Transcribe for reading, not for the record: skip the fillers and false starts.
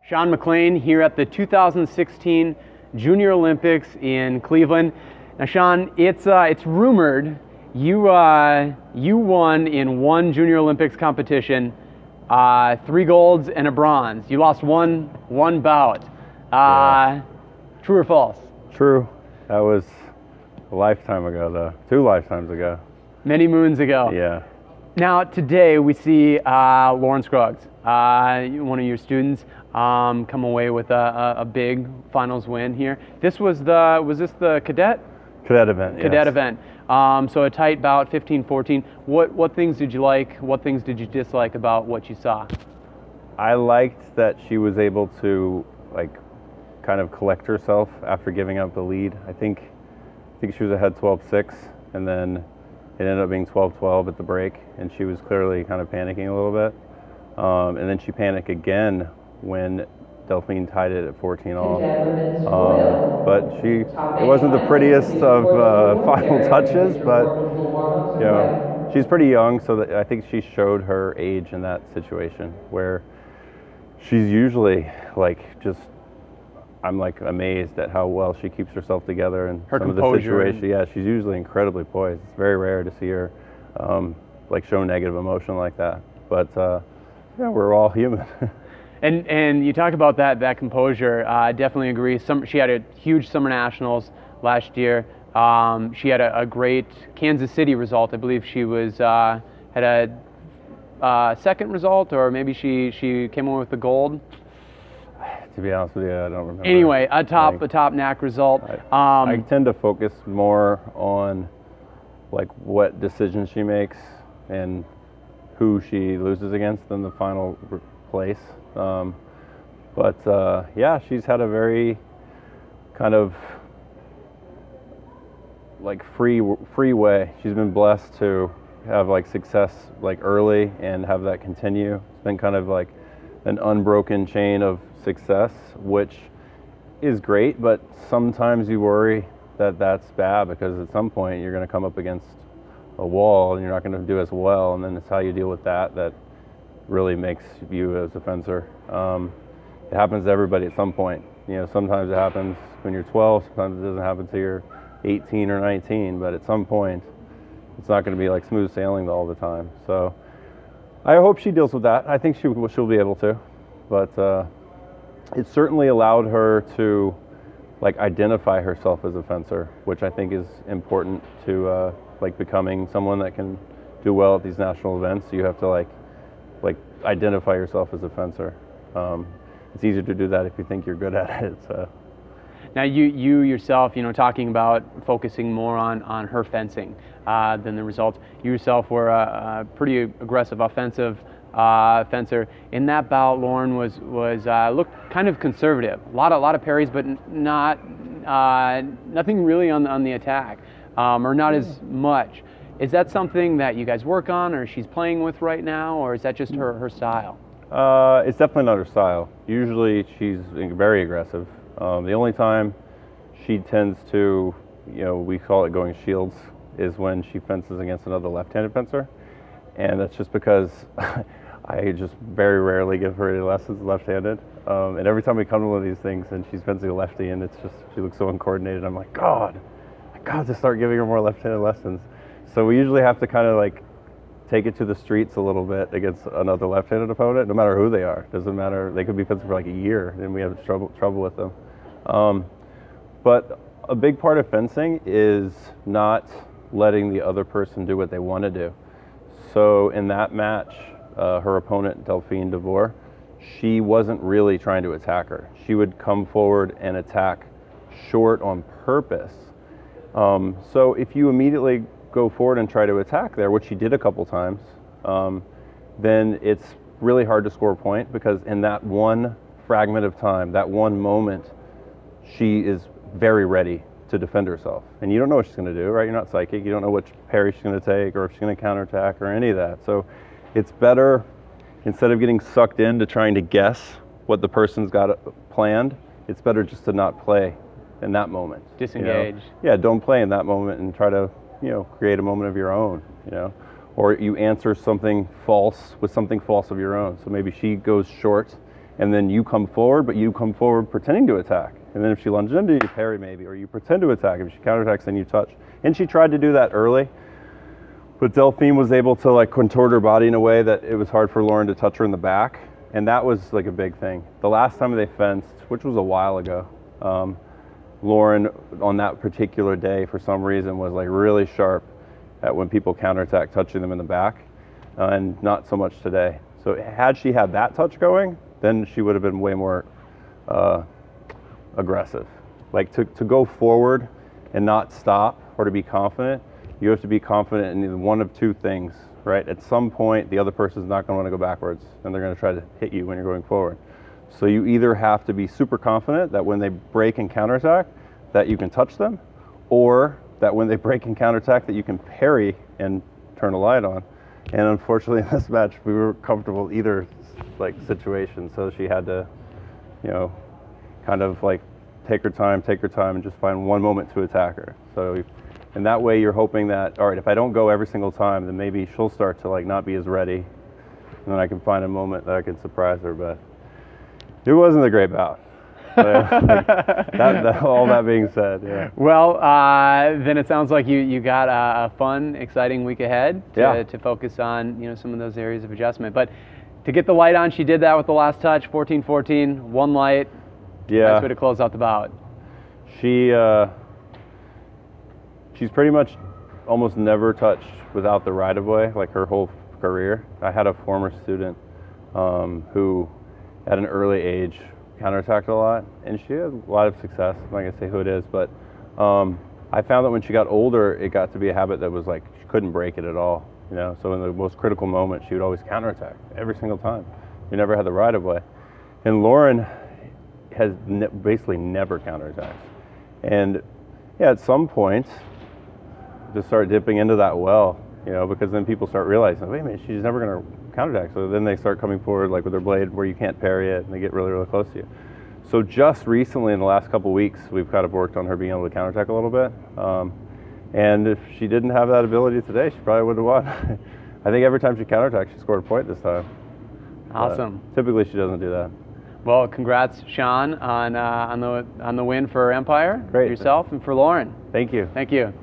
Sean McClain here at the 2016 Junior Olympics in Cleveland. Now, Sean, it's rumored you won in one Junior Olympics competition, 3 golds and a bronze. You lost one bout. True or false? True. That was a lifetime ago, though. 2 lifetimes ago. Many moons ago. Yeah. Now today we see Lauren Scruggs, one of your students, come away with a big finals win here. Was this the cadet? Cadet event. Cadet yes. event. So a tight bout, 15-14. What things did you like? What things did you dislike about what you saw? I liked that she was able to kind of collect herself after giving up the lead. I think she was ahead 12-6, and then it ended up being 12-12 at the break, and she was clearly kind of panicking a little bit. And then she panicked again when Delphine tied it at 14-all. But it wasn't the prettiest of final touches, but she's pretty young, so I think she showed her age in that situation where she's usually I'm amazed at how well she keeps herself together and her some composure. Of the situation. Yeah, she's usually incredibly poised. It's very rare to see her show negative emotion like that. But we're all human. And you talk about that composure. I definitely agree. She had a huge Summer Nationals last year. She had a great Kansas City result. I believe she had a second result, or maybe she came away with the gold. To be honest with you, I don't remember. Anyway, a top NAC result. I tend to focus more on what decisions she makes and who she loses against than the final place. She's had a very kind of free way. She's been blessed to have success early and have that continue. It's been kind of an unbroken chain of success, which is great, but sometimes you worry that that's bad because at some point you're going to come up against a wall and you're not going to do as well, and then it's how you deal with that really makes you as a fencer. It happens to everybody at some point. Sometimes it happens when you're 12, sometimes it doesn't happen till you're 18 or 19, but at some point it's not going to be smooth sailing all the time. So I hope she deals with that. I think she'll be able to, but it certainly allowed her to identify herself as a fencer, which I think is important to becoming someone that can do well at these national events. You have to identify yourself as a fencer. It's easier to do that if you think you're good at it. So. Now you yourself, talking about focusing more on her fencing than the results. You yourself were a pretty aggressive offensive fencer. In that bout, Lauren was looked kind of conservative. A lot of parries, but nothing really on the attack, or not as much. Is that something that you guys work on, or she's playing with right now, or is that just her style? It's definitely not her style. Usually she's very aggressive. The only time she tends to, we call it going shields, is when she fences against another left-handed fencer. And that's just because I just very rarely give her any lessons left-handed. And every time we come to one of these things and she's fencing a lefty and she looks so uncoordinated, I'm like, God, I got to start giving her more left-handed lessons. So we usually have to kind of take it to the streets a little bit against another left-handed opponent, no matter who they are. Doesn't matter. They could be fencing for a year and we have trouble with them. But a big part of fencing is not letting the other person do what they want to do. So in that match, her opponent, Delphine DeVore, she wasn't really trying to attack her. She would come forward and attack short on purpose. So if you immediately go forward and try to attack there, which she did a couple times, then it's really hard to score a point because in that one fragment of time, that one moment, she is very ready to defend herself. And you don't know what she's going to do, right? You're not psychic. You don't know which parry she's going to take or if she's going to counterattack or any of that. So it's better, instead of getting sucked into trying to guess what the person's got planned, it's better just to not play in that moment. Disengage. Yeah, don't play in that moment and try to, create a moment of your own, Or you answer something false with something false of your own. So maybe she goes short and then you come forward, but you come forward pretending to attack. And then if she lunges into you, you parry maybe, or you pretend to attack. If she counterattacks, then you touch. And she tried to do that early, but Delphine was able to like contort her body in a way that it was hard for Lauren to touch her in the back. And that was like a big thing. The last time they fenced, which was a while ago, Lauren on that particular day for some reason was like really sharp at when people counterattack touching them in the back, and not so much today. So had she had that touch going, then she would have been way more aggressive. Like to go forward and not stop, or to be confident, you have to be confident in either one of two things, right? At some point, the other person's not going to want to go backwards, and they're going to try to hit you when you're going forward. So you either have to be super confident that when they break and counterattack, that you can touch them, or that when they break and counterattack, that you can parry and turn a light on. And unfortunately, in this match, we were comfortable either like situation, so she had to, you know, kind of like take her time, and just find one moment to attack her. So, in that way, you're hoping that, all right, if I don't go every single time, then maybe she'll start to like not be as ready, and then I can find a moment that I can surprise her. But it wasn't a great bout. All that being said, yeah. Well, then it sounds like you got a fun, exciting week ahead to focus on, you know, some of those areas of adjustment. But to get the light on, she did that with the last touch, 14-14, one light. Yeah. Nice way to close out the bout. She's pretty much almost never touched without the right-of-way, like her whole career. I had a former student who, at an early age, counterattacked a lot, and she had a lot of success. I'm not gonna say who it is, but I found that when she got older, it got to be a habit that was like she couldn't break it at all. You know, so in the most critical moment, she would always counterattack every single time. We never had the right-of-way, and Lauren has basically never counterattacked. And yeah, at some point, just start dipping into that well, you know, because then people start realizing, wait a minute, she's never going to counterattack. So then they start coming forward like with their blade where you can't parry it, and they get really, really close to you. So just recently, in the last couple of weeks, we've kind of worked on her being able to counterattack a little bit. And if she didn't have that ability today, she probably would have won. I think every time she counterattacked, she scored a point this time. Awesome. But typically, she doesn't do that. Well, congrats, Sean, on the win for Empire, Great. yourself, and for Lauren. Thank you. Thank you.